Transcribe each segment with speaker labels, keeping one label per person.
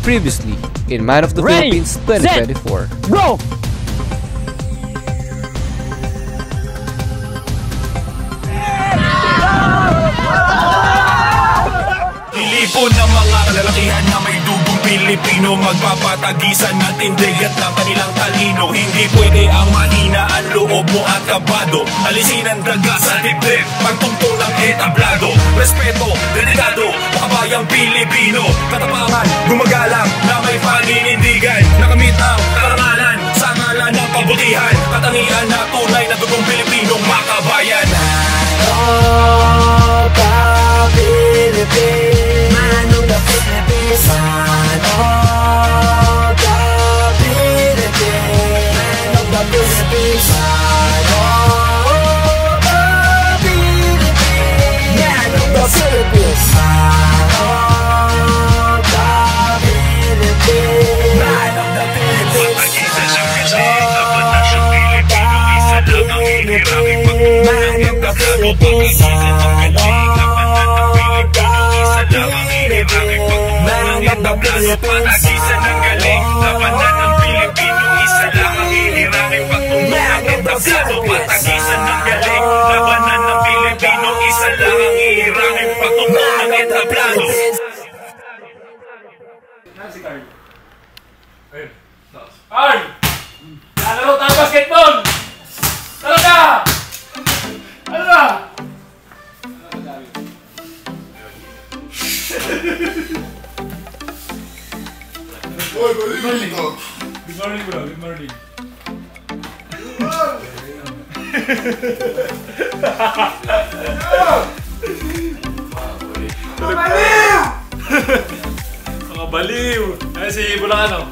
Speaker 1: Previously, in Man of the Philippines 2024.
Speaker 2: Go!
Speaker 3: Ilipon ng mga kalalakihan na may dugong Pilipino, magpapatagisan ng tindig at ng kanilang talino. Hindi pwede ang mahina ang loob mo at kabado. Alisin ang daga sa dibdib, pagtungtong ng etablado. Respeto, delikado, makabayang Pilipino. Katapangan, gumagalang na may paninindigan. Nakamit ang karangalan sa ngalan ng kabutihan. Katangian na tunay na dugong Pilipinong makabayan.
Speaker 4: Man of the Philippines, man of the Philippines, man of the Philippines, man of the Philippines, man of the Philippines, man of the Philippines, man of the Philippines, man of
Speaker 3: Pag-agisan ng galing, labanan ng Pilipino, isa lang ang hihirangin pagtungo ng entablado. Pag-agisan ng galing, labanan ng Pilipino, isa lang ang hihirangin pagtungo ng entablado.
Speaker 2: Si Carl. Ayun. Carl! Lalaro tayo basketball! Talaga! Ano na?
Speaker 5: Oy, good morning.
Speaker 2: Good morning bro, good morning.
Speaker 5: Baliw!
Speaker 2: Mga baliw! Ay si Bulacano.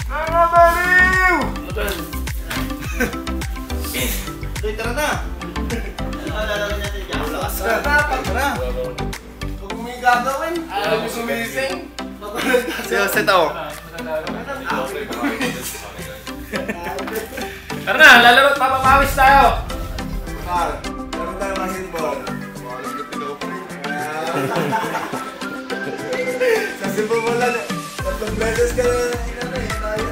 Speaker 5: Mga baliw!
Speaker 4: Uy, tara na! Lalaro natin dyan.
Speaker 5: Tara! Huwag mo yung gagawin. Ayaw mo sumising.
Speaker 4: Set ako.
Speaker 2: Tara na, lalaro at papapawis tayo!
Speaker 5: Carl, laro tayo basketball. Walang na pinopring. Sa Cebu mo lang, 3 beses ka na tayo.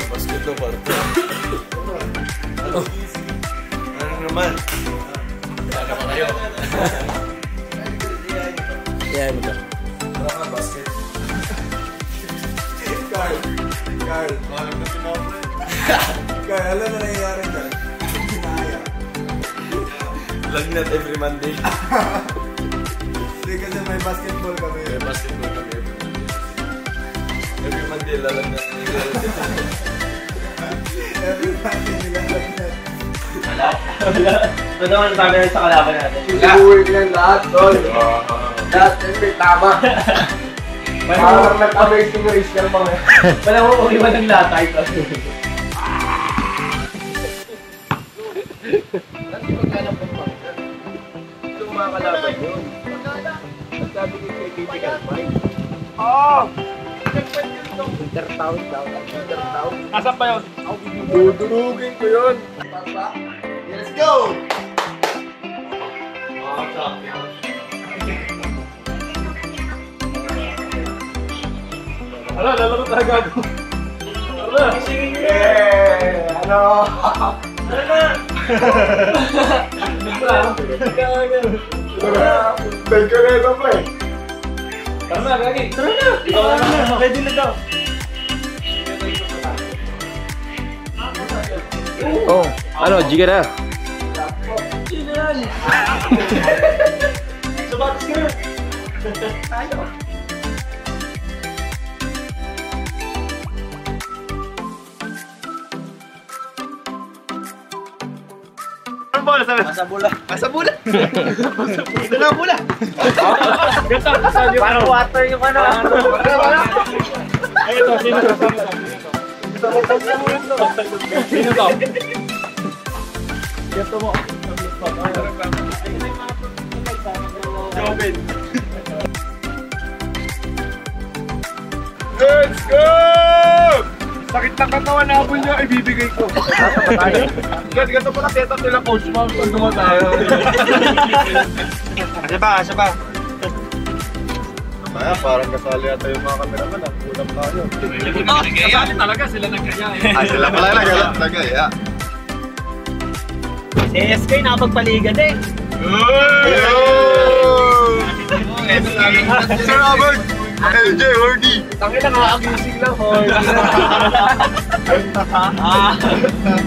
Speaker 4: Basket na ba? Ano naman?
Speaker 2: Ano ba kayo?
Speaker 1: Yan mo.
Speaker 5: Tara nga, basket. Carl, walang na pinopring. Carl, alam na nangyayari dyan. Hinaya.
Speaker 4: Lagnat every Monday.
Speaker 5: Hindi kasi may basketball kami.
Speaker 4: May basketball kami every Monday. Every Monday lalagnat.
Speaker 5: Every Monday nilalagnat.
Speaker 6: Ito naman sabi rin sa kalaban natin.
Speaker 5: Iuwi lang lahat, tol. Lahat, every tama. Parang nag-amazing race ka mga.
Speaker 6: Wala mo iwan ng latay ito.
Speaker 4: Hindi magkano po pa. Ito mga kalaban yun. Nagsabi ko kay Bibigan Mike.
Speaker 2: Oo!
Speaker 4: Intertown daw. Intertown.
Speaker 2: Asan pa yun?
Speaker 4: Dudurugin ko yun.
Speaker 5: Let's go!
Speaker 2: Ala, lalaro tayo gago. Ala!
Speaker 5: Ano?
Speaker 2: Tara na!
Speaker 5: Bel ka na ito, pre.
Speaker 2: Tara na, gagi! Tara na! Tara na! Ready na daw!
Speaker 1: Oh, ano, Giga na.
Speaker 2: Sino yan? Sabatos ka na! Tayo!
Speaker 6: Masa bola.
Speaker 4: Masa bola. Ito na ang bola.
Speaker 6: Parang water yung ano.
Speaker 2: Ay, ito, sino to? Sino to? Ito mo.
Speaker 4: Joven.
Speaker 5: Let's go! Sakit ng katawan na habol niya, ibibigay ko. Ganito pala setup nila Coach Mom pag dumatayo.
Speaker 6: Asa ba?
Speaker 5: Kaya parang kasali ata yung mga kameraman. Kulang tayo.
Speaker 2: Kasali talaga sila nagkaya.
Speaker 5: Sila pala nagkaya.
Speaker 6: Si SK nakapagpaligan eh.
Speaker 5: Sir Robert! LJ, Hordy!
Speaker 6: Tangin na nakakagising lang, Hordy.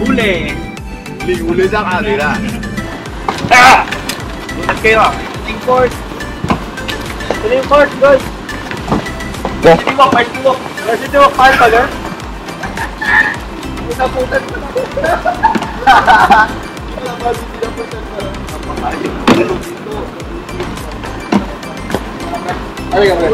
Speaker 6: Huli.
Speaker 5: Uli sa kanila.
Speaker 6: At kayo. Team court. Team court, guys. Team walk, team walk. Team walk, part pa gan? Puta-putan pa.
Speaker 5: Ay, kami.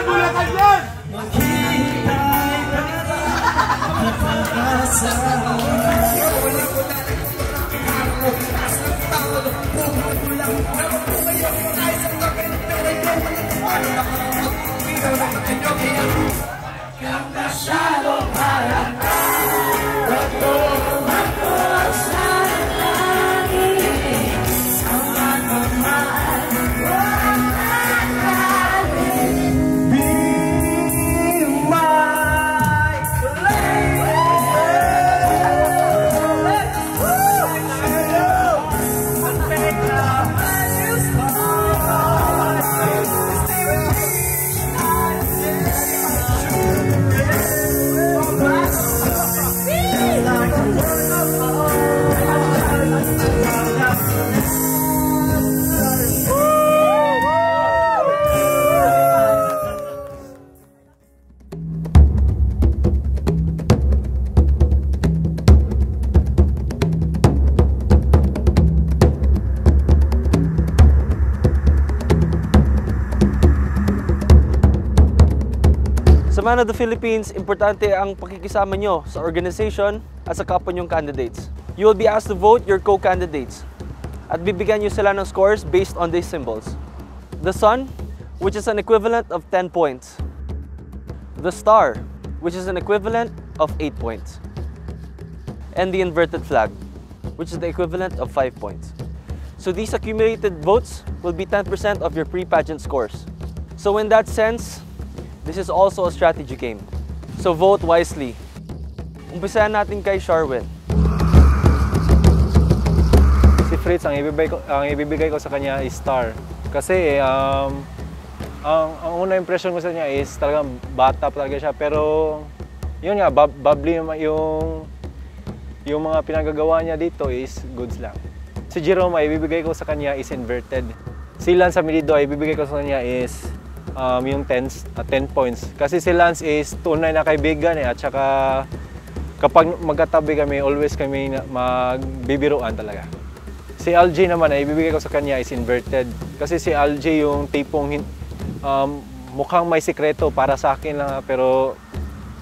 Speaker 6: Bulakan yan!
Speaker 2: Sa Man of the Philippines, importante ang pakikisama nyo sa organization at sa kapwa nyong candidates. You will be asked to vote your co-candidates at bibigyan nyo sila ng scores based on these symbols. The sun, which is an equivalent of 10 points. The star, which is an equivalent of 8 points. And the inverted flag, which is the equivalent of 5 points. So these accumulated votes will be 10% of your pre-pageant scores. So in that sense, this is also a strategy game. So vote wisely. Umpisahan natin kay Sharwin.
Speaker 7: Si Fritz, ang ibibigay ko sa kanya is star. Kasi ang una impression ko sa kanya is talagang bata talaga siya. Pero yun nga, bubbly yung mga pinagagawa niya dito is goods lang. Si Jerome, ay ibibigay ko sa kanya is inverted. Si Lance Amilido, ay ibibigay ko sa kanya is yung 10 points. Kasi si Lance is tunay na kaibigan at saka kapag magkatabi kami, always kami magbibiruan talaga. Si LJ naman ay ibibigay ko sa kanya is inverted. Kasi si LJ yung tipong mukhang may sikreto para sa akin lang, pero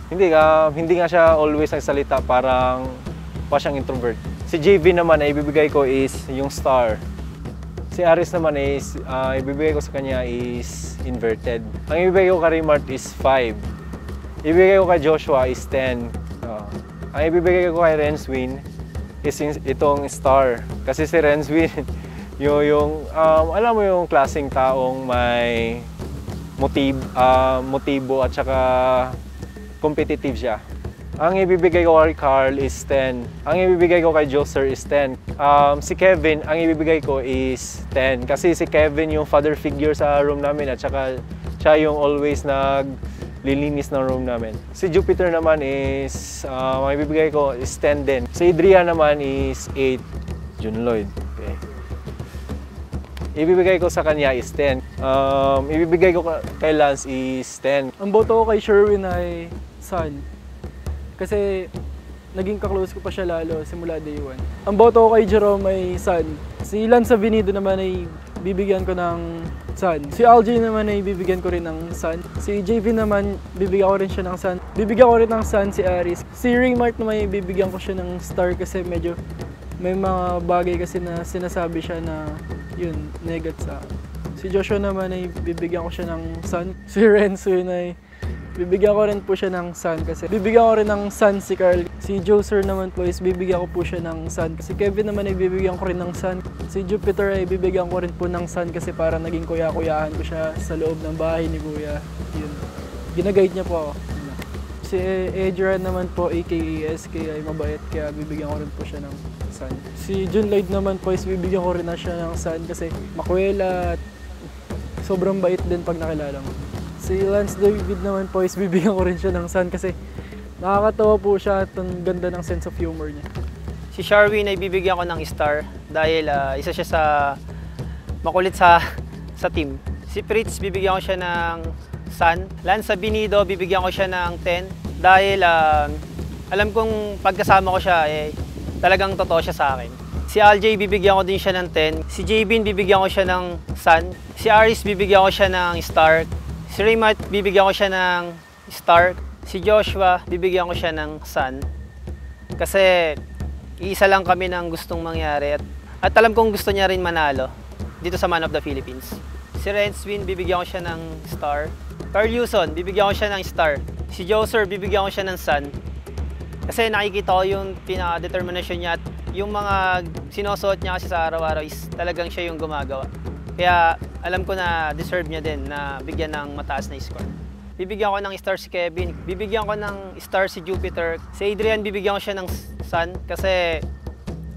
Speaker 7: hindi nga siya always nagsalita, parang pa siyang introvert. Si JV naman ay ibibigay ko is yung star. Si Aris naman is ibibigay ko sa kanya is inverted. Ang ibibigay ko kay Mart is 5. Ibibigay ko kay Joshua is 10. Ang ibibigay ko kay Renswin is itong star. Kasi si Renswin, alam mo yung klaseng taong may motibo at saka competitive siya. Ang ibibigay ko kay Carl is 10. Ang ibibigay ko kay Joser is 10. Si Kevin, ang ibibigay ko is 10. Kasi si Kevin yung father figure sa room namin at saka siya yung always naglilinis ng room namin. Si Jupiter naman is, ang ibibigay ko is 10 din. Si Adrian naman is 8. Jun Lloyd. Okay. Ibibigay ko sa kanya is 10. Ibibigay ko kay Lance is 10.
Speaker 8: Ang boto ko kay Sherwin ay Sun. Kasi naging kaklose ko pa siya lalo simula day 1. Ang boto ko kay Jerome ay Sun. Si Lance Avenido naman ay bibigyan ko ng Sun. Si LJ naman ay bibigyan ko rin ng Sun. Si JV naman, bibigyan ko rin siya ng Sun. Bibigyan ko rin ng Sun si Aris. Si Raymart naman ay bibigyan ko siya ng Star kasi medyo may mga bagay kasi na sinasabi siya na yun, negat sa akin. Si Joshua naman ay bibigyan ko siya ng Sun. Si Renzo yun ay bibigyan ko rin po siya ng Sun kasi bibigyan ko rin ng Sun si Carl. Si Joser naman po is bibigyan ko po siya ng Sun. Si Kevin naman ay bibigyan ko rin ng Sun. Si Jupiter ay bibigyan ko rin po ng Sun kasi para naging kuya-kuyahan ko siya sa loob ng bahay ni Kuya. Yun. Ginaguide niya po ako. Si Adrian naman po aka SK ay mabait kaya bibigyan ko rin po siya ng Sun. Si Jun Lloyd naman po is bibigyan ko rin na siya ng Sun kasi makuwela at sobrang bait din pag nakilala mo. Si Lance David naman po is bibigyan ko rin siya ng Sun kasi nakakatawa po siya at ang ganda ng sense of humor niya.
Speaker 9: Si Sharwin ay bibigyan ko ng Star dahil isa siya sa makulit sa team. Si Fritz bibigyan ko siya ng Sun. Lance Sabinido bibigyan ko siya ng 10 dahil alam kong pagkasama ko siya talagang totoo siya sa akin. Si LJ bibigyan ko din siya ng 10. Si Jbin bibigyan ko siya ng Sun. Si Aris bibigyan ko siya ng Star. Si Raymart bibigyan ko siya ng Star. Si Joshua bibigyan ko siya ng Sun. Kasi iisa lang kami ng gustong mangyari at alam kong gusto niya rin manalo dito sa Man of the Philippines. Si Renswin bibigyan ko siya ng Star. Carl Yuson bibigyan ko siya ng Star. Si Joser bibigyan ko siya ng Sun. Kasi nakikita ko yung pinaka-determination niya at yung mga sinusuot niya kasi sa araw-araw is talagang siya yung gumagawa. Kaya alam ko na deserve niya din na bigyan ng mataas na score. Bibigyan ko ng Star si Kevin, bibigyan ko ng Star si Jupiter. Si Adrian bibigyan ko siya ng Sun kasi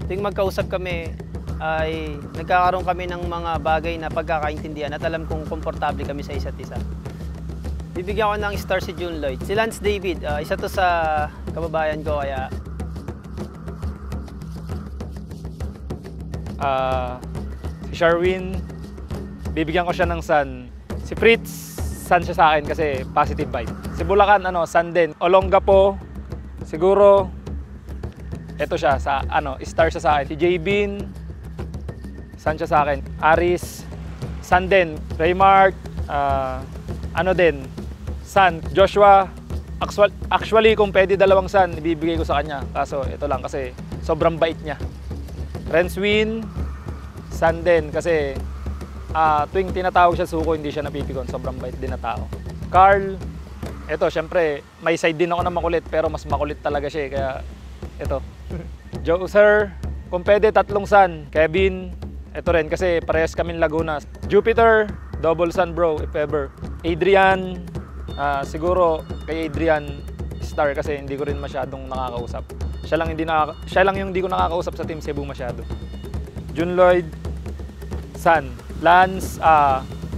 Speaker 9: tuwing magkausap kami ay nagkakaroon kami ng mga bagay na pagkakaintindihan at alam kong komportable kami sa isa't isa. Bibigyan ko ng Star si Jun Lloyd. Si Lance David, isa to sa kababayan ko kaya
Speaker 7: si Sharwin, bibigyan ko siya ng Sun. Si Fritz, Sun siya sa akin kasi positive vibe. Si Bulacan, Sun din. Olongapo, siguro, eto siya, Star siya sa akin. Si Jbin, Sun siya sa akin. Aris, Sun din. Raymart, din, Sun. Joshua, actually kung pwede dalawang Sun, ibibigay ko sa kanya. Kaso ito lang kasi sobrang bait niya. Renswin, Sun din kasi tuwing tinatawag siya suko, hindi siya napipikon. Sobrang bait din na tao. Carl, eto, syempre, may side din ako na makulit, pero mas makulit talaga siya kaya eto. Joser, kung pwede, 3 Sun. Kevin, eto rin, kasi parehas kaming Laguna. Jupiter, double Sun bro, if ever. Adrian, siguro kay Adrian, Star kasi hindi ko rin masyadong nakakausap. Siya lang yung hindi ko nakakausap sa Team Cebu masyado. Jun Lloyd, Sun. Lance,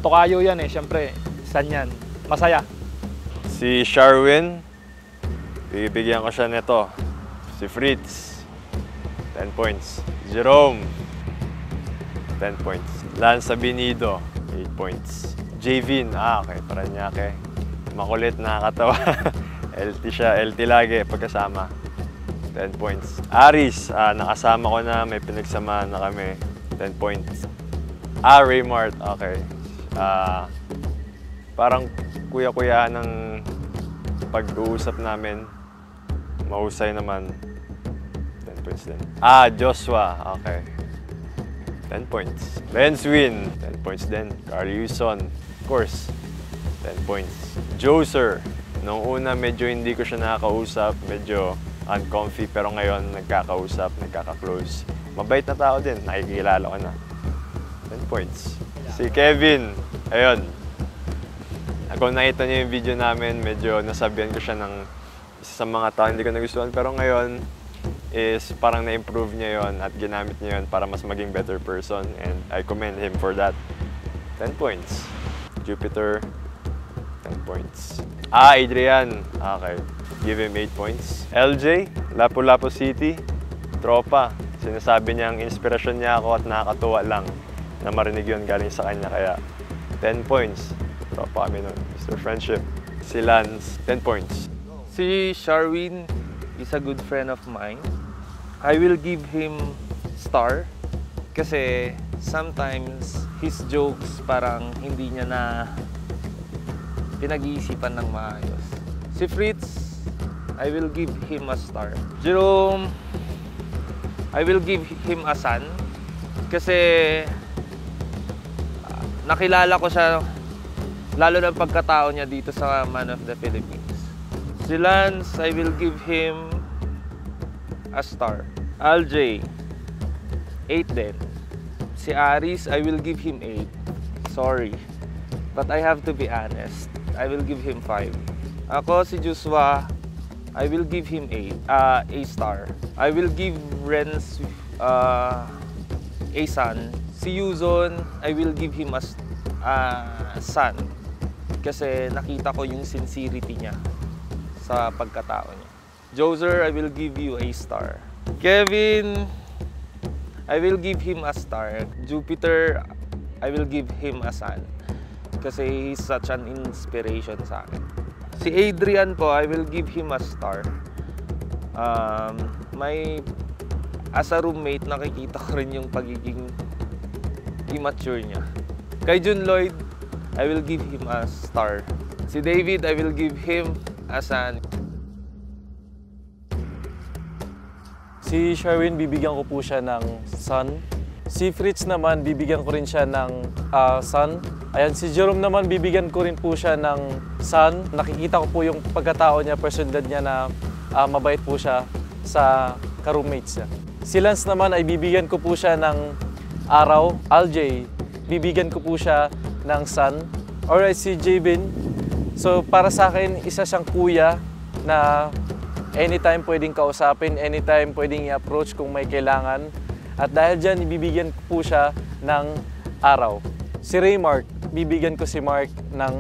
Speaker 7: Tokayo yan syempre, Sun yan. Masaya.
Speaker 10: Si Sharwin, bibigyan ko siya nito. Si Fritz, 10 points. Jerome, 10 points. Lance Sabinido, 8 points. Javin, okay, Paranaque. Makulit, nakakatawa. LT siya, LT lagi pagkasama. 10 points. Aris, nakasama ko na, may pinagsamahan na kami. 10 points. Raymart, okay. Parang kuya-kuya ng pag-uusap namin. Mahusay naman. 10 points din. Joshua, okay. 10 points. Renswin, 10 points din. Carl Yuson, of course, 10 points. Joser, nung una medyo hindi ko siya nakakausap, medyo uncomfy, pero ngayon nagkakausap, nagkaka-close. Mabait na tao din, nakikilala ko na. 10 points. Si Kevin, ayun. Kung nakita niyo yung video namin, medyo nasabihan ko siya ng isa sa mga tao hindi ko nagustuhan, pero ngayon is parang na-improve niya yon at ginamit niya yon para mas maging better person, and I commend him for that. 10 points. Jupiter, 10 points. Adrian, okay. Give him 8 points. LJ, Lapu-Lapu City, tropa. Sinasabi niya ang inspirasyon niya ako at nakakatuwa lang na marinig yun galing sa kanya, kaya 10 points. Tropa kami nun. Mr. Friendship. Si Lance, 10 points.
Speaker 11: Si Sharwin is a good friend of mine. I will give him star kasi sometimes his jokes parang hindi niya na pinag-iisipan ng maayos. Si Fritz, I will give him a star. Jerome, I will give him a sun. Kasi nakilala ko siya, lalo na pagkatao niya dito sa Man of the Philippines. Si Lance, I will give him a star. LJ, 8 din. Si Aris, I will give him 8. Sorry. But I have to be honest. I will give him 5. Ako, si Joshua, I will give him a star. I will give Renz a sun. Si Yuzon, I will give him a sun. Kasi nakita ko yung sincerity niya sa pagkatao niya. Joser, I will give you a star. Kevin, I will give him a star. Jupiter, I will give him a sun. Kasi he's such an inspiration sa akin. Si Adrian po, I will give him a star. As a roommate, nakikita ko rin yung pagiging immature niya. Kay Jun Lloyd, I will give him a star. Si David, I will give him a sun.
Speaker 7: Si Sherwin, bibigyan ko po siya ng sun. Si Fritz naman, bibigyan ko rin siya ng sun. Ayan, si Jerome naman, bibigyan ko rin po siya ng sun. Nakikita ko po yung pagkatao niya, personalidad niya na mabait po siya sa ka-roommates niya. Si Lance naman ay bibigyan ko po siya ng araw. LJ, bibigyan ko po siya ng sun. Alright, si Jabin. So, para sa akin, isa siyang kuya na anytime pwedeng kausapin, anytime pwedeng i-approach kung may kailangan. At dahil dyan, ibibigyan ko po siya ng araw. Si Raymark, bibigyan ko si Mark ng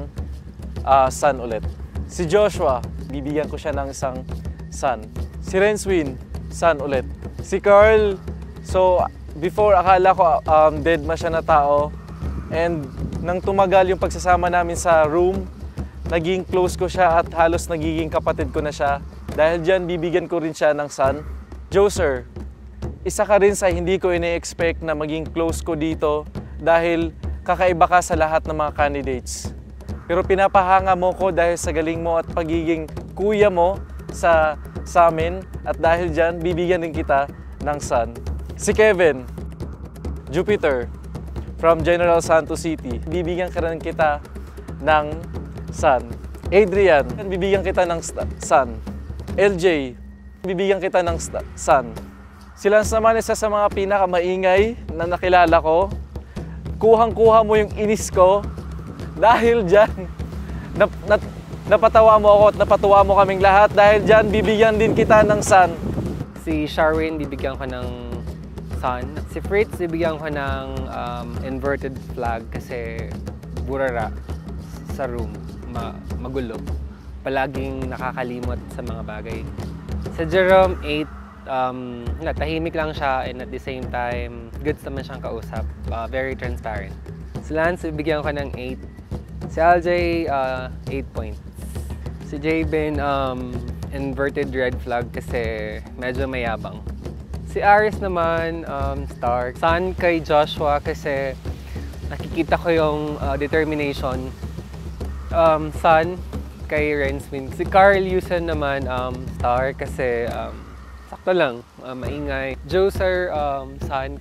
Speaker 7: sun ulit. Si Joshua, bibigyan ko siya ng isang sun. Si Renswin, sun ulit. Si Carl, so before akala ko dead ma siya na tao. And nang tumagal yung pagsasama namin sa room, naging close ko siya at halos nagiging kapatid ko na siya. Dahil dyan, bibigyan ko rin siya ng sun. Joser, isa ka rin sa hindi ko ine-expect na maging close ko dito dahil kakaiba ka sa lahat ng mga candidates. Pero pinapahanga mo ko dahil sa galing mo at pagiging kuya mo sa amin. At dahil dyan, bibigyan din kita ng sun. Si Kevin, Jupiter, from General Santos City, bibigyan ka rin kita ng sun. Adrian, bibigyan kita ng sun. LJ, bibigyan kita ng sun. Si Lance naman isa sa mga pinakamaingay na nakilala ko. Kuhang-kuha mo yung inis ko dahil dyan napatawa mo ako at napatuwa mo kaming lahat. Dahil dyan, bibigyan din kita ng sun.
Speaker 12: Si Sherwin, bibigyan ko ng sun. Si Fritz, bibigyan ko ng inverted flag kasi burara sa room. Magulo. Palaging nakakalimot sa mga bagay. Sa Jerome, 8, tahimik lang siya and at the same time, good naman siyang kausap. Very transparent. Si Lance, bibigyan ko ng 8. Si LJ, 8 points. Si Jabin, inverted red flag kasi medyo mayabang. Si Aris naman, star. Sun kay Joshua kasi nakikita ko yung determination. Sun kay Renswin. Si Carl Yusen naman, star kasi sakto lang, maingay. Joser, sun.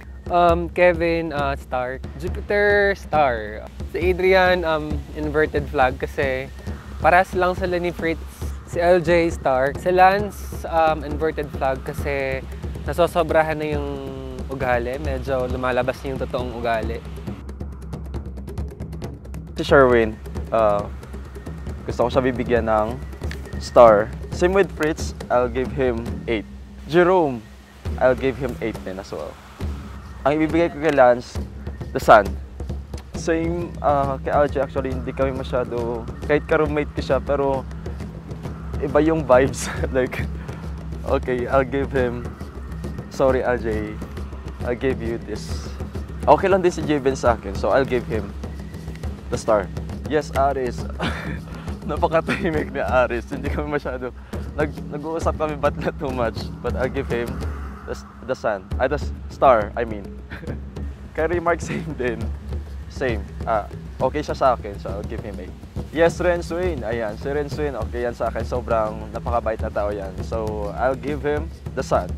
Speaker 12: Kevin, star. Jupiter, star. Si Adrian, inverted flag kasi paras lang sila ni Fritz. Si LJ, star. Si Lance, inverted flag kasi nasosobrahan na yung ugali. Medyo lumalabas na yung totoong ugali.
Speaker 13: Si Sherwin, gusto ko siya bibigyan ng star. Same with Fritz, I'll give him 8. Jerome, I'll give him 8 din as well. Ang ibibigay ko kay Lance, the sun. Same kay LJ, actually hindi kami masyado, kahit ka-roommate ko siya, pero iba yung vibes. Like, okay, I'll give him, sorry LJ, I'll give you this. Okay lang din si Jabin sa akin, so I'll give him the star. Yes, Aris. Napakatahimik ni Aris. Hindi kami masyado, nag-uusap kami but not too much. But I'll give him the sun. The star, I mean. Kay Remark, same din. same. Okay siya sa akin, so I'll give him 8. Yes, Renswin. Ayan, si Renswin, okay yan sa akin. Sobrang napakabait na tao yan. So, I'll give him the sun.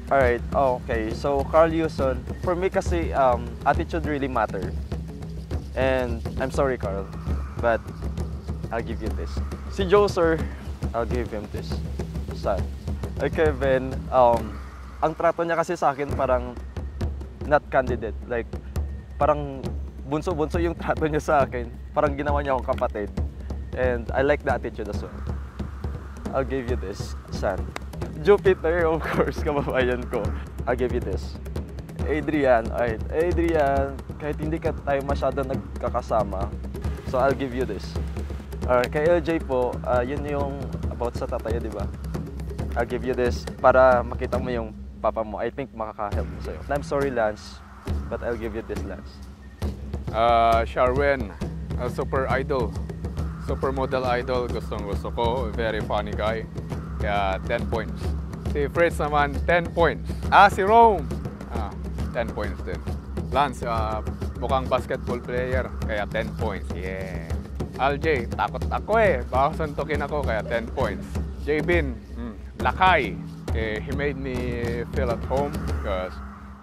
Speaker 13: Alright, okay. So, Carl Yuson, for me kasi, attitude really matter. And, I'm sorry, Carl, but I'll give you this. Si Joser, I'll give him this. Sun. Okay, Kevin, ang trato niya kasi sa akin parang not candidate. Like, parang bunso-bunso yung trato niya sa akin. Parang ginawa niya akong kapatid. And I like the attitude as well. I'll give you this, Sun. Jupiter, of course, kababayan ko. I'll give you this. Adrian, alright. Adrian, kahit hindi ka tayo masyado nagkakasama, so I'll give you this. Alright, kay LJ po, yun yung about sa tatay, di ba? I'll give you this para makita mo yung papa mo. I think makaka-help mo sa'yo. I'm sorry, Lance, but I'll give you this, Lance.
Speaker 14: Sharwin, a super idol. Supermodel idol, gustong-gusto ko. Very funny guy. Kaya 10 points. Si Fritz naman, 10 points. Si Rome! 10 points din. Lance, mukhang basketball player. Kaya 10 points. Yeah. Aljay, takot ako baka suntukin ako. Kaya 10 points. Jbin, Lakay. He made me feel at home because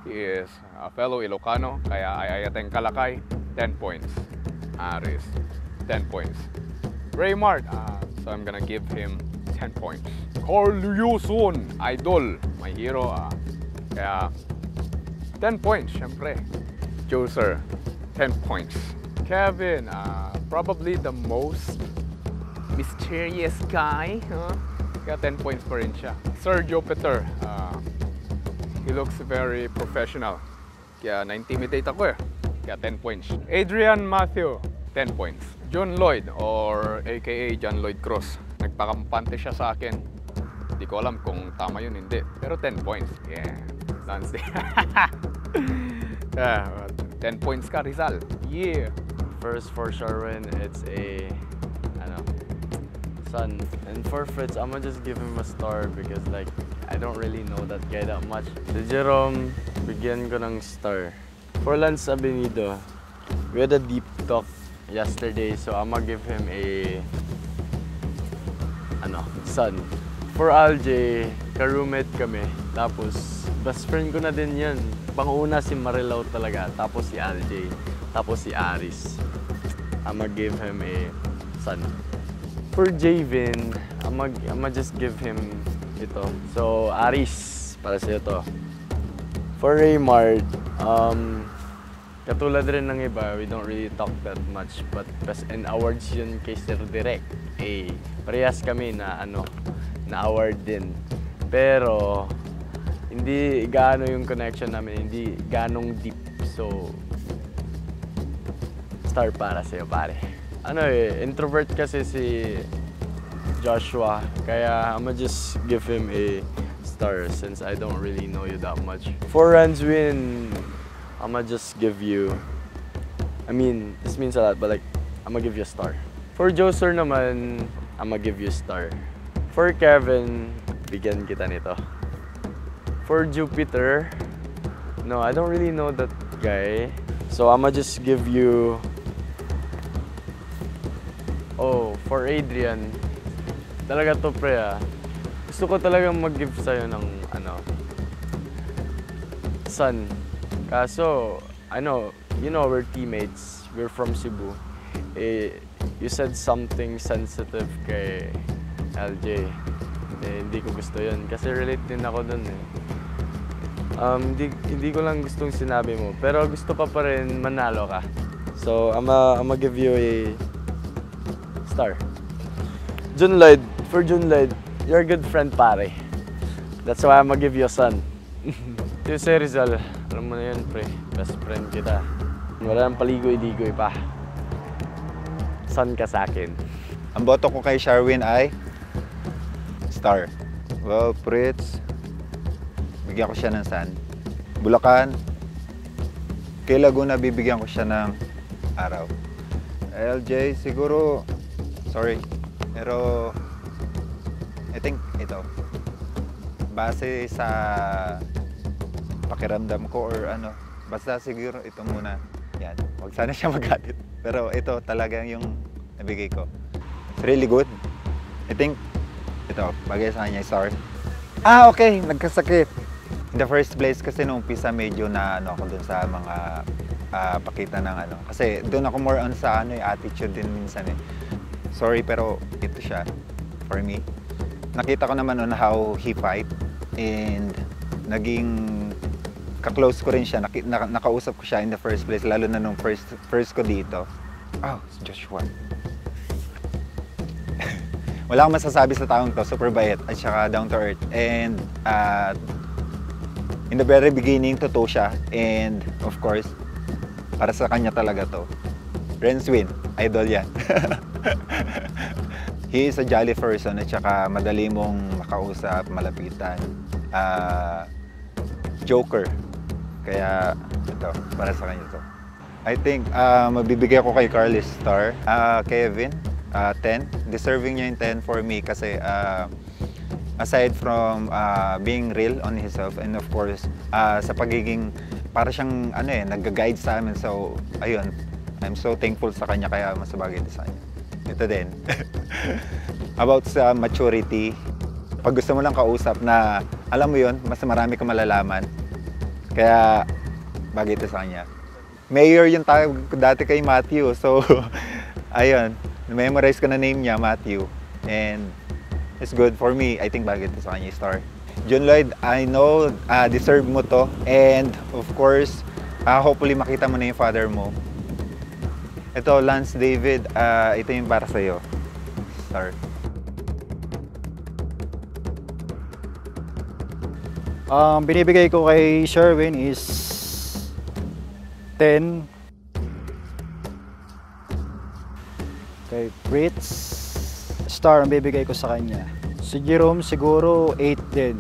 Speaker 14: he is a fellow Ilocano. Kaya ayayateng Kalakay, 10 points. Aris, 10 points. Raymart, so I'm gonna give him 10 points. Carl Yuson, idol, my hero. Kaya 10 points, syempre. Joser, 10 points. Kevin, probably the most mysterious guy. Kaya 10 points pa rin siya. Sir Jupiter, he looks very professional. Kaya na-intimidate ako Kaya 10 points. Adrian Matthew, 10 points. John Lloyd, or aka John Lloyd Cruz. Nagpakampante siya sa akin. Hindi ko alam kung tama yun, hindi. Pero 10 points. Yeah. Lance. 10 points ka, Rizal. Yeah.
Speaker 13: First for Sharwin, it's a Sun. And for Fritz, I'm gonna just give him a star because like I don't really know that guy that much. Si Jerome, bigyan ko ng star. For Lance Abenido, we had a deep talk yesterday, so I'm gonna give him a Sun. For Aljay, ka-roommate kami. Tapos, best friend ko na din yan. Panguna si Marilaw talaga. Tapos si Aljay. Tapos si Aris. I'm gonna give him a Sun. For Javin, I'm gonna just give him ito. So, Aris, para sa'yo to. For Raymart, katulad rin ng iba, we don't really talk that much. But best in awards yun kay Sir Direk. Parehas kami na na award din. Pero, hindi gaano yung connection namin, hindi ganong deep. So, star para sa'yo, pare. Introvert kasi si Joshua, kaya I'm gonna just give him a star since I don't really know you that much. For Ranswin, I'm gonna just give you, this means a lot, but like, I'm gonna give you a star. For Joser naman, I'm gonna give you a star. For Kevin, bigyan kita nito. For Jupiter, no, I don't really know that guy. So I'm gonna just give you, for Adrian, talaga to pre gusto ko talagang mag-give sa'yo ng Sun. Kaso, you know, we're teammates, we're from Cebu. You said something sensitive kay LJ. Hindi ko gusto yun kasi relate din ako dun Hindi ko lang gustong sinabi mo, pero gusto pa rin manalo ka. So, I'm gonna give you a star. Jun Lloyd, for Jun Lloyd, you're a good friend, pare. That's why I'm gonna give you a Sun. Si Rizal, alam mo na yun, pre. Best friend kita. Wala nang paligoy-ligoy pa. Sun ka sa akin.
Speaker 15: Ang boto ko kay Sharwin ay star. Well, Fritz, bigyan ko siya ng Sun. Bulacan, kay Laguna, bibigyan ko siya ng araw. LJ, siguro, sorry, pero I think ito. Base sa pakiramdam ko or basta siguro ito muna. Yan. Huwag sana siya magalit. Pero ito talagang yung nabigay ko. Really good. I think, ito, bagay sa kanya, star. Okay, nagkasakit. In the first place kasi nung umpisa medyo na ako dun sa mga pakita ng Kasi doon ako more on sa attitude din minsan eh. Sorry pero ito siya for me. Nakita ko naman on how he fight and naging ka-close ko rin siya. Nakausap ko siya in the first place lalo na nung first ko dito. Joshua. Wala akong masasabi sa taong to, super bait at saka down to earth. And in the very beginning, totoo siya. And of course, para sa kanya talaga to. Renswin, idol yan. He is a jolly person at saka madali mong makausap, malapitan. Joker. Kaya ito, para sa kanya to. I think mabibigay ko kay Carly star. Kevin, 10. Deserving niya yung 10 for me kasi aside from being real on himself and of course sa pagiging para siyang nag-guide sa amin. So ayun, I'm so thankful sa kanya kaya mas bagay sa kanya. Ito din. About sa maturity, pag gusto mo lang kausap na alam mo yun, mas marami ka malalaman. Kaya bagay ito sa kanya. Mayor yung tawag dati kay Matthew. So ayun, memorize ko na name niya, Matthew. And it's good for me. I think bagay ito sa kanya, star. John Lloyd, I know deserve mo to. And of course, hopefully makita mo na yung father mo. Ito, Lance David, ito yung para sa'yo. Star.
Speaker 16: Binibigay ko kay Sherwin is 10. Kay Fritz, star ang bibigay ko sa kanya. Si Jerome siguro 8 din.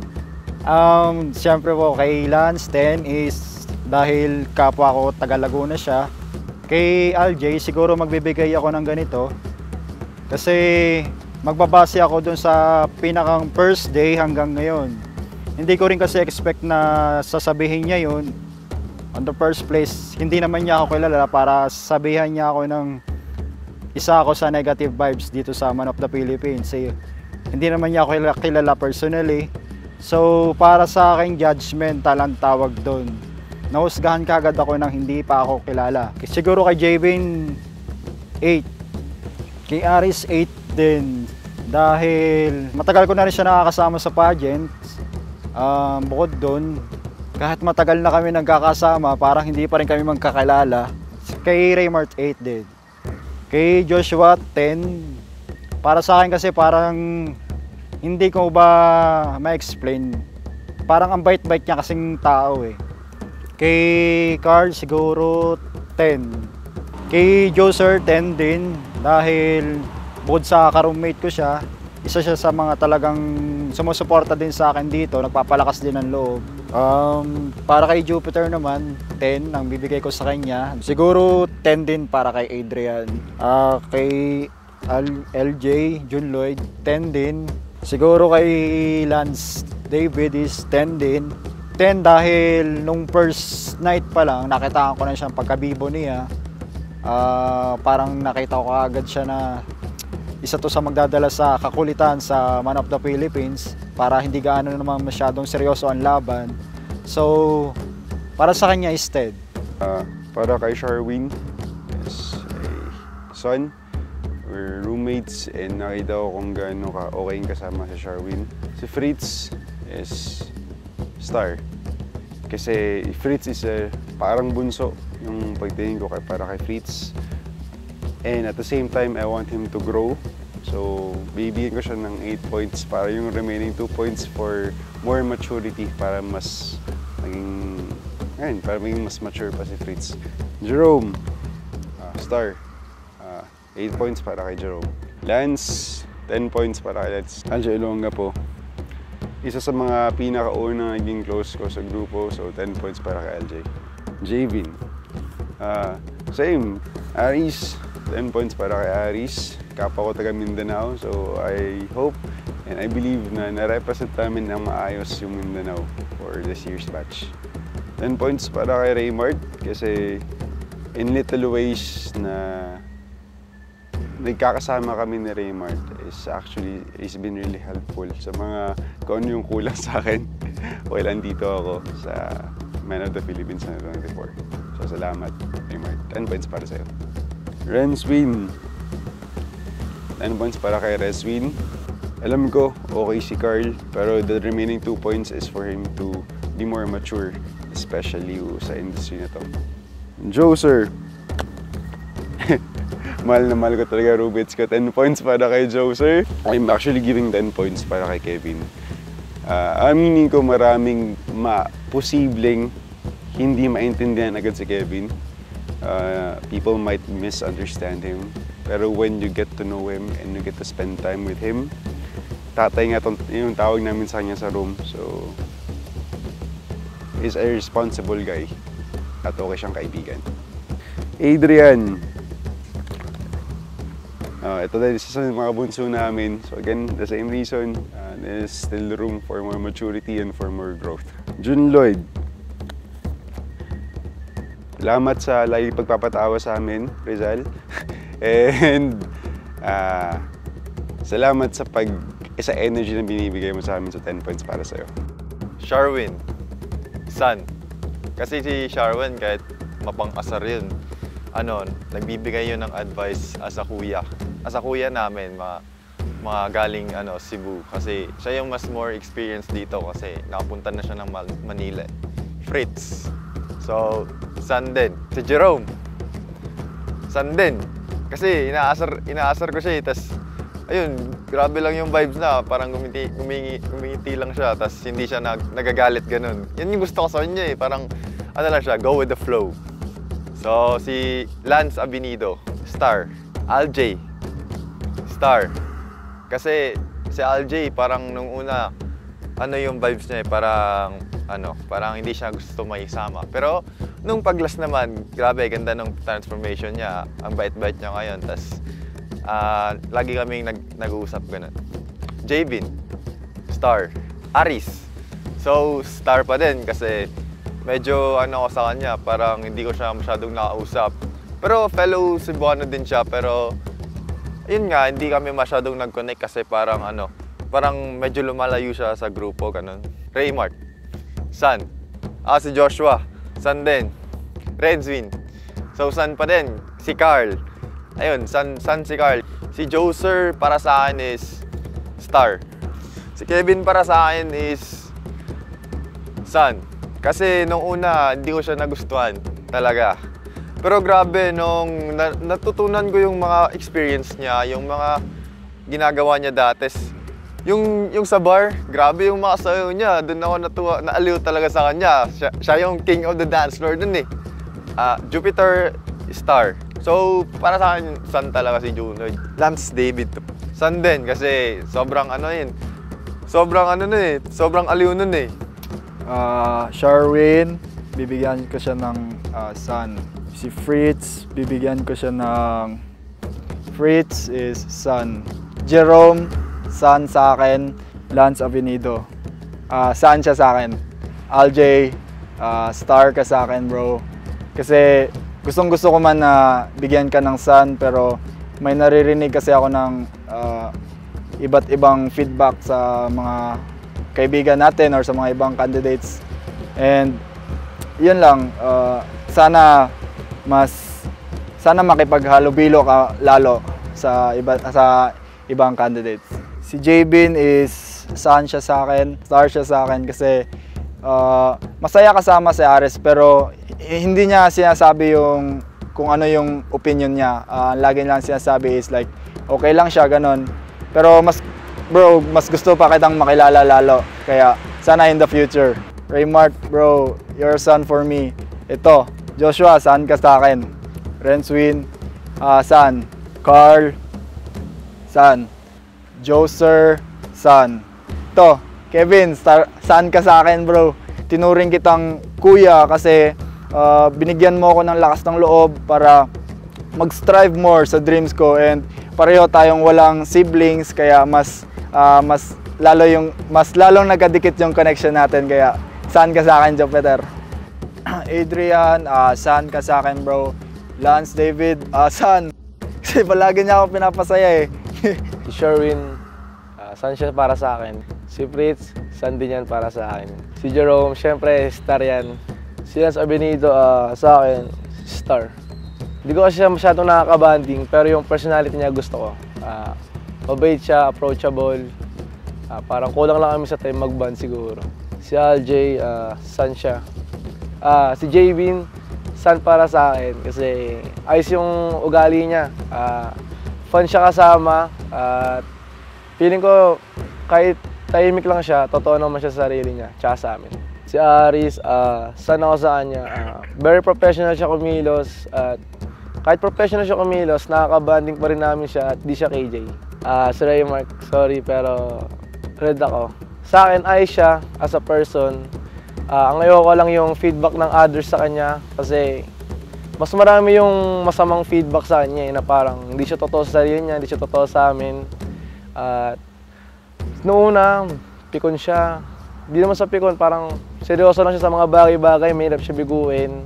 Speaker 16: Siyempre po kay Lance 10 is dahil kapwa ko taga Laguna siya. Kay LJ siguro magbibigay ako ng ganito kasi magbabase ako dun sa pinakang first day hanggang ngayon. Hindi ko rin kasi expect na sasabihin niya yun. On the first place, hindi naman niya ako kilala para sabihan niya ako ng isa ako sa negative vibes dito sa Man of the Philippines. Hindi naman niya ako kilala personally. So para sa akin, judgmental ang tawag doon. Nahusgahan kagad ako nang hindi pa ako kilala. Siguro kay Javin 8. Kay Aris 8 din. Dahil matagal ko na rin siya nakakasama sa pageant. Bukod doon, kahit matagal na kami nagkakasama, parang hindi pa rin kami magkakilala. Kay Raymart 8 din. Kay Joshua 10. Para sa akin kasi parang hindi ko ba ma-explain. Parang ang bait-bait niya kasing tao eh. Kay Carl siguro 10. Kay Joser 10 din dahil bukod sa ka-roommate ko siya, isa siya sa mga talagang sumusuporta din sa akin dito, nagpapalakas din ng loob. Para kay Jupiter naman, 10 ang bibigay ko sa kanya. Siguro 10 din para kay Adrian. Kay LJ, John Lloyd, 10 din. Siguro kay Lance David is 10 din. 10 dahil nung first night pa lang, nakitaan ko na siyang pagkabibo niya. Parang nakita ko agad siya na isa to sa magdadala sa kakulitan sa Man of the Philippines para hindi gaano naman masyadong seryoso ang laban. So, para sa kanya is 10.
Speaker 17: Para kay Sherwin is a son. We're roommates and nakita ko kung gaano ka okay kasama si Sherwin. Si Fritz is star. Kasi Fritz is parang bunso yung pagtingin ko para kay Fritz. And at the same time, I want him to grow. So, bibigyan ko siya ng 8 points para yung remaining 2 points for more maturity para mas maging, para maging mas mature pa si Fritz. Jerome, star. 8 points para kay Jerome. Lance, 10 points para kay Lance. Aljo Ilongga po. Isa sa mga pinakauna naging close ko sa grupo, so 10 points para kay LJ. Javin, same. Aris, 10 points para kay Aris. Kapwa ko taga Mindanao, so I hope and I believe na na-represent namin ng maayos yung Mindanao for this year's batch. 10 points para kay Raymart kasi in little ways na nagkakasama kami ni Raymart is been really helpful sa mga kung ano yung kulang sa akin while andito ako sa Man of the Philippines na 24. So salamat Raymart. 10 points para sa'yo. Renswin. 10 points para kay Renswin. Alam ko, okay si Carl, pero the remaining 2 points is for him to be more mature, especially sa industry na to. Joser. Mahal na mahal ko talaga Rubits ko. 10 points para kay Joser. I'm actually giving 10 points para kay Kevin. Aminin ko maraming posibleng hindi maintindihan agad si Kevin. People might misunderstand him. Pero when you get to know him and you get to spend time with him, tatay nga yung tawag namin sa kanya sa room. So, he's a responsible guy. At okay siyang kaibigan. Adrian. Ito din isa sa mga bunso namin. So again, the same reason. There's still room for more maturity and for more growth. Jun Lloyd. Salamat sa lagi pagpapatawa sa amin, Rizal. And salamat sa isa energy na binibigay mo sa amin sa 10 points para sa'yo.
Speaker 10: Sharwin. Son. Kasi si Sharwin kahit mapang-asar yun, nagbibigay yun ng advice as a kuya. As a kuya namin, mga galing Cebu. Kasi siya yung mas more experienced dito kasi nakapunta na siya ng Manila. Fritz. So, son din. Si Jerome. Son din. Kasi inaasar ko siya eh. Tas, ayun, grabe lang yung vibes na. Parang gumingiti lang siya. Tas hindi siya nagagalit ganun. Yan yung gusto ko sa kanya eh. Parang, lang siya, go with the flow. So, si Lance Abinido, star. Aljay, star. Kasi si Aljay, parang nung una, yung vibes niya eh, parang hindi siya gusto makisama. Pero nung paglas naman, grabe, ganda ng transformation niya. Ang bait-bait niya ngayon. Tas, lagi kaming nag-uusap ganun. Javin, star. Aris, so star pa din kasi medyo ko sa kanya, parang hindi ko siya masyadong nakausap. Pero fellow Cebuano din siya, pero yun nga, hindi kami masyadong nag-connect kasi parang parang medyo lumalayo siya sa grupo, ganun. Raymart, son. Si Joshua, son din. Renswin, so son pa din. Si Carl, ayun, son si Carl. Si Joser para sa akin is star. Si Kevin para sa akin is son. Kasi nung una, hindi ko siya nagustuhan talaga. Pero grabe, nung natutunan ko yung mga experience niya, yung mga ginagawa niya dati. Yung sa bar, grabe yung mga sayo niya. Doon ako natuwa, naaliw talaga sa kanya. Siya yung king of the dance floor dun eh. Jupiter Star. So, para sa akin, son talaga si Juno. Lance David. Son din kasi sobrang sobrang aliw nun eh.
Speaker 16: Sharwin, bibigyan ko siya ng son. Si Fritz, bibigyan ko siya ng Fritz is son. Jerome, son sa akin. Lance Avenido, son siya sa akin. Aljay, star ka sa akin bro. Kasi gustong-gusto ko man na bigyan ka ng son, pero may naririnig kasi ako ng iba't ibang feedback sa mga kaibigan natin or sa mga ibang candidates. And yun lang, sana makipaghalubilo ka lalo sa ibang candidates. Si Javin is son siya sa akin, star siya sa akin kasi masaya kasama si Aris, pero hindi niya sinasabi kung ano yung opinion niya. Lagi lang sinasabi is like, okay lang siya, ganun. Pero mas gusto pa kitang makilala lalo. Kaya sana in the future. Raymart, bro, you're a son for me. Ito, Joshua, son ka sa akin. Renswin, son. Carl, son. Joser, son. Ito, Kevin, son ka sa akin, bro. Tinuring kitang kuya kasi binigyan mo ako ng lakas ng loob para mag-strive more sa dreams ko, and pareho tayong walang siblings, kaya mas lalong nagkadikit yung connection natin, kaya son ka sa akin, Jupiter. Adrian, son ka sa akin bro. Lance, David, San. Kasi palagi niya ako pinapasaya eh.
Speaker 6: Si Sherwin, San siya para sa akin. Si Fritz, San din yan para sa akin. Si Jerome, syempre star yan. Si Lance Abenido, sa akin, star. Hindi ko kasi siya masyadong nakaka-banding, pero yung personality niya gusto ko. Mabait siya, approachable. Parang kulang lang kami sa time mag-band siguro. Si LJ, San siya. Si Javin, San para sa akin kasi ayos yung ugali niya. Fun siya kasama at feeling ko kahit tahimik lang siya, totoo naman siya sa sarili niya, tsaka sa amin. Si Aris, San ako sa kanya. Very professional siya kumilos at kahit professional siya kumilos, nakaka-banding pa rin namin siya at di siya KJ. Si Raymark, sorry pero red ako. Sa akin, ayos siya as a person. Ang ayoko lang yung feedback ng others sa kanya kasi mas marami yung masamang feedback sa kanya na parang hindi siya totoo sa sarili niya, hindi siya totoo sa amin. At noong una, pikon siya. Hindi naman sa pikon, parang seryoso lang siya sa mga bagay-bagay, may hirap siya biguin.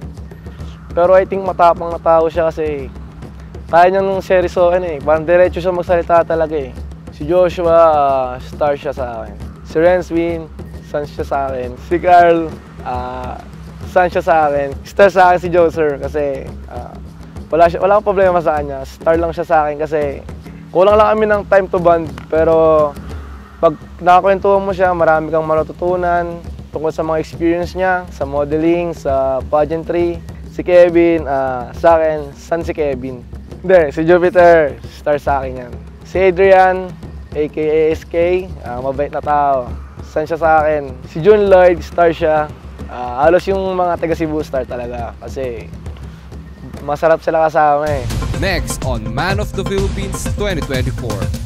Speaker 6: Pero I think matapang na tao siya kasi kaya niyang seryosohan eh. Parang diretso siya magsalita talaga eh. Si Joshua, star siya sa akin. Si Renswin, San siya sa akin. Si Carl, San siya sa akin. Star sa akin si Joser kasi wala akong problema sa kanya. Star lang siya sa akin kasi kulang lang kami ng time to bond. Pero pag nakakwentuhan mo siya, marami kang matututunan tungkol sa mga experience niya, sa modeling, sa pageantry. Si Kevin, sa akin, San si Kevin. Hindi, si Jupiter, star sa akin yan. Si Adrian, aka SK, mabait na tao. San siya sa akin. Si June Lloyd, star siya. Halos yung mga taga Cebu star talaga kasi masarap sila kasama eh.
Speaker 1: Next on Man of the Philippines 2024.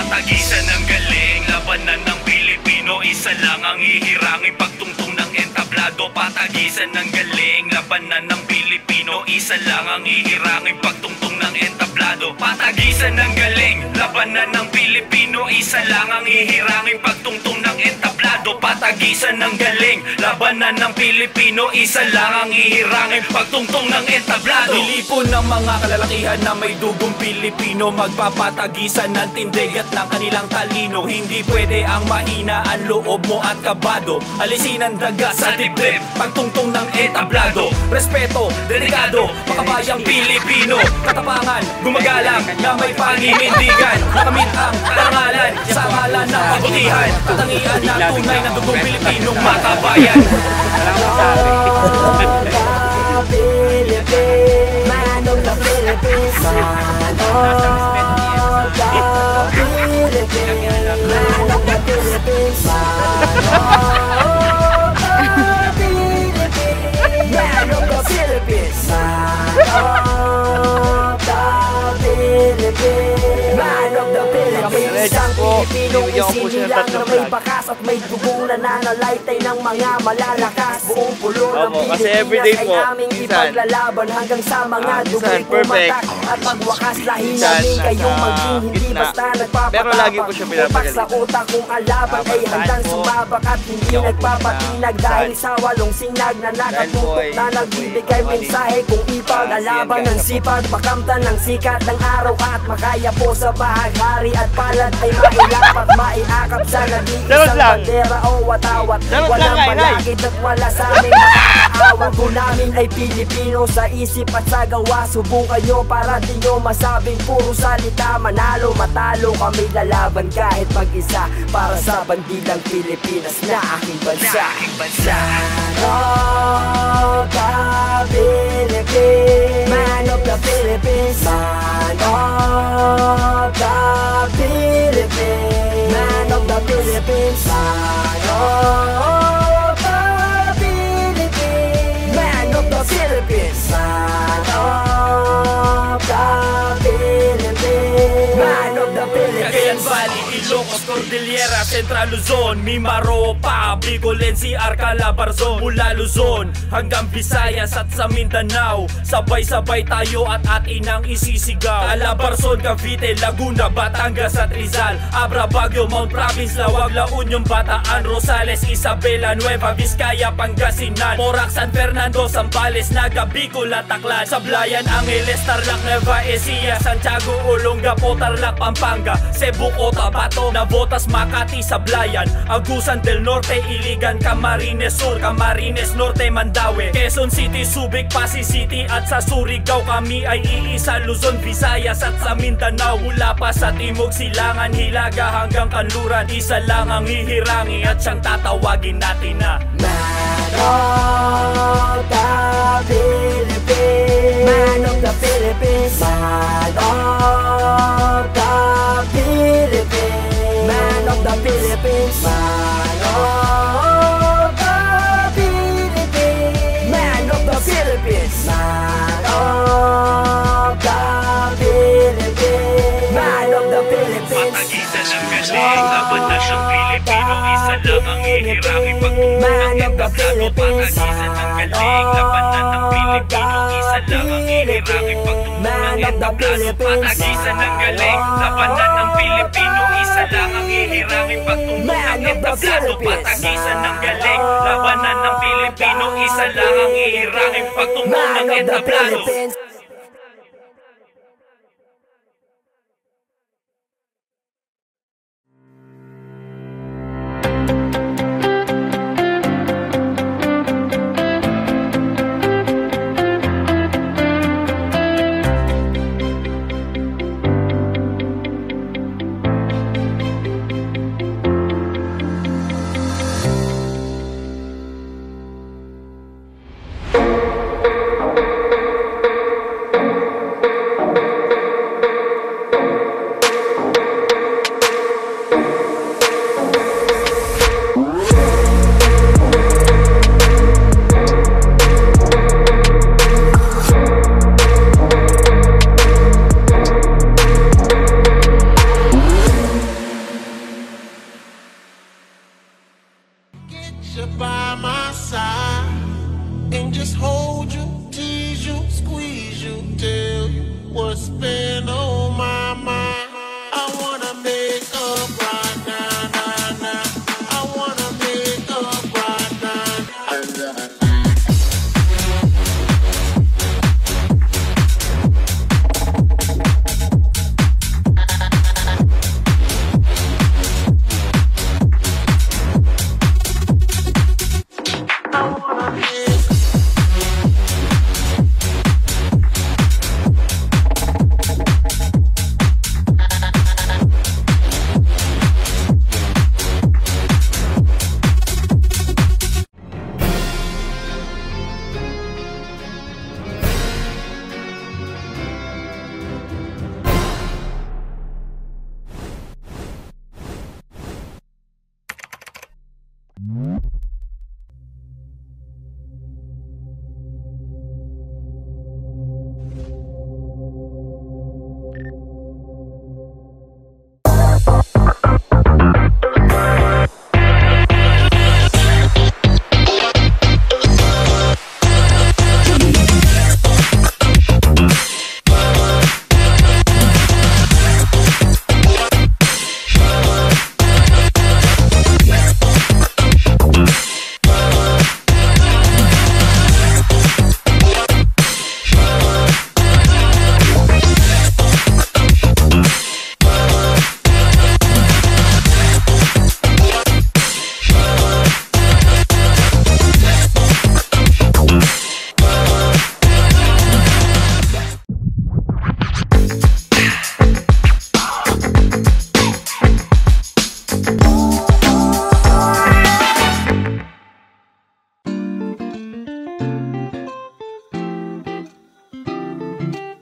Speaker 3: Patagisan ng galing, labanan ng Pilipino, isa lang ang hihirangin pagtungtong ng entablado. Patagisan ng galing, labanan ng Pilipino, isa lang ang hihirangin pagtungtong ng entablado. Patagisan ng galing, labanan ng Pilipino, isa lang ang hihirangin pagtungtong ng entablado. Patagisan ng galing, labanan ng Pilipino, isa lang ang hihirangin pagtungtong ng entablado. Pilipon ng mga kalalakihan na may dugong Pilipino, magpapatagisan ng tindig at ng kanilang talino. Hindi pwede ang mahina ang loob mo at kabado. Alisin ang daga sa dibdib, pagtungtong ng entablado. Respeto, delikado, makabayang Pilipino. Katapangan, gumagalang na may paninindigan. Nakamit ang karangalan sa ngalan ng kabutihan. Katangian ng tunay na dugong Pilipinong makabayan.
Speaker 4: Man of the Philippines, man of the Philippines, man of the Philippines, man of the Philippines, man of the Philippines. Isang Pilipinong isinilang na may bakas at may dugong nananalaytay ng mga malalakas. Buong pulo ng Pilipinas ay aming ipaglalaban hanggang sa mga dugo'y pumatak. At magwakas lahi namin kayong maging hindi basta nagpapatabak. Upak sa utak kung alaban ay handang sumabak at hindi nagpapatinag dahil sa walong sinag na nakatutok na nagbibigay mensahe kung ipag-alaban ng sipag. Pakamtan ng sikat ng araw at makaya po sa bahaghari at palad ay mailap at maiakap sa nag-iisang
Speaker 11: lang.
Speaker 4: Bandera o watawat,
Speaker 11: Charot lang,
Speaker 4: walang
Speaker 11: Nay.
Speaker 4: malakit at wala sa aming makakaawat. Kung namin ay Pilipino sa isip at sa gawa, subukan nyo para di nyo masabing puro salita. Manalo, matalo, kami lalaban kahit mag-isa para sa bandilang Pilipinas na aking bansa. Man of the Philippines, man of the Philippines, man of the Philippines, man of the Philippines, man of the Philippines, man of the Philippines, man of the Philippines, man of the Philippines.
Speaker 3: Cagayan Valley, Ilocos, Cordillera, Central Luzon, Mimaropa, Bicol, NCR, Calabarzon. Mula Luzon hanggang Visayas at sa Mindanao, sabay-sabay tayo at atin ang isisigaw. Calabarzon, Cavite, Laguna, Batangas at Rizal, Abra, Baguio, Mount Province, Lawag, La Union, Bataan, Rosales, Isabela, Nueva Vizcaya, Pangasinan, Morac, San Fernando, Zambales, Naga, Bicol at Taclan, Sablayan, Angeles, Tarlac, Nueva Ecija, Santiago, Olongapo, Tarlac, Pampanga, Cebu, Cotabato, Navotas, Makati, Sablayan, Agusan del Norte, Iligan, Camarines Sur, Camarines Norte, Mandaue, Quezon City, Subic, Pasig City at sa Surigao. Kami ay iisa, Luzon, Visayas at sa Mindanao. Mula pa sa Timog, Silangan, Hilaga hanggang Kanluran, isa lang ang hihirangi at siyang tatawagin natin na
Speaker 4: Man of the Philippines, man of the Philippines, man of the Philippines, man of the Philippines, man of the Philippines, man of the Philippines, man of the Philippines, man of the Philippines.
Speaker 3: Patagisan ng galing, laban na siyang Pilipino, isa lang ang hihirangin pagtutulak at tablado. Patagisan ng galing, laban na ng Pilipino, isa lang ang hihirangin pagtutulak at tablado. Patagisan ng galing, laban na ng Pilipino, isa lang ang hihirangin pagtutulak at tablado. Patagisan ng galing, laban na ng Pilipino, isa lang ang hihirangin pagtutulak at tablado.
Speaker 18: By my side and just hold you, tease you, squeeze you, tell you what's been on my mind. I wanna make up right now, nah, nah. I wanna make up right now. you.